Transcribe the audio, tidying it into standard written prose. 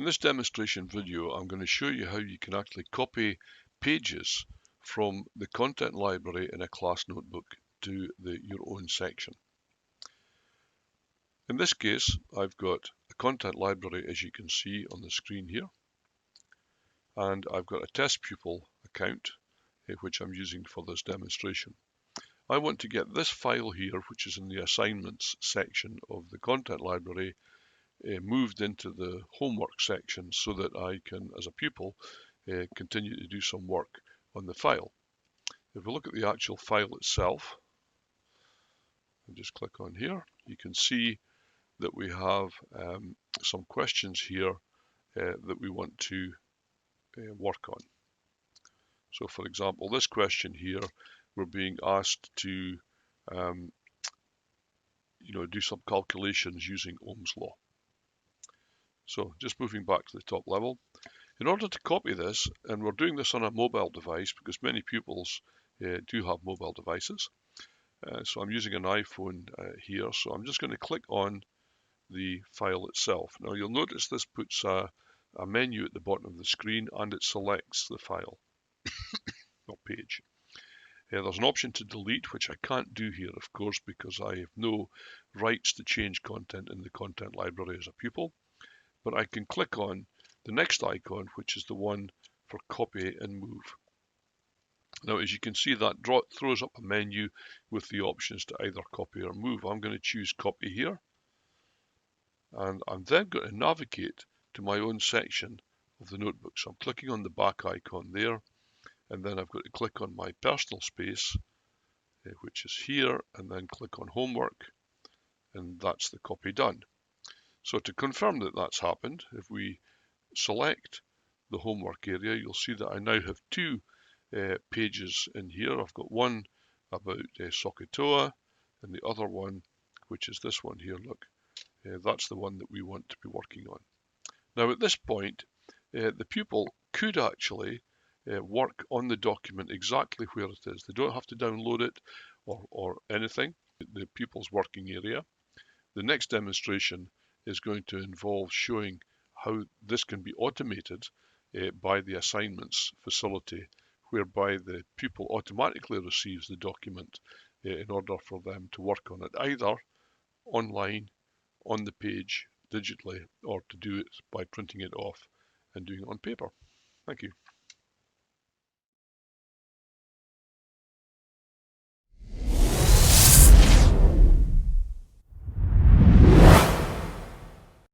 In this demonstration video, I'm going to show you how you can actually copy pages from the content library in a class notebook to your own section. In this case, I've got a content library, as you can see on the screen here, and I've got a test pupil account, which I'm using for this demonstration. I want to get this file here, which is in the assignments section of the content library, moved into the homework section so that I can, as a pupil, continue to do some work on the file. If we look at the actual file itself, and just click on here, you can see that we have some questions here that we want to work on. So for example, this question here, we're being asked to do some calculations using Ohm's law. So just moving back to the top level. In order to copy this, and we're doing this on a mobile device because many pupils do have mobile devices. So I'm using an iPhone here, so I'm just going to click on the file itself. Now you'll notice this puts a menu at the bottom of the screen and it selects the file or page. There's an option to delete, which I can't do here, of course, because I have no rights to change content in the content library as a pupil. But I can click on the next icon, which is the one for copy and move. Now, as you can see, that throws up a menu with the options to either copy or move. I'm going to choose copy here. And I'm then going to navigate to my own section of the notebook. So I'm clicking on the back icon there. And then I've got to click on my personal space, which is here, and then click on homework. And that's the copy done. So to confirm that that's happened, if we select the homework area, you'll see that I now have two pages in here. I've got one about SOHCAHTOA and the other one, which is this one here. Look, that's the one that we want to be working on. Now at this point, the pupil could actually work on the document exactly where it is. They don't have to download it or anything, the pupil's working area. The next demonstration is going to involve showing how this can be automated by the assignments facility, whereby the pupil automatically receives the document in order for them to work on it, either online, on the page, digitally, or to do it by printing it off and doing it on paper. Thank you.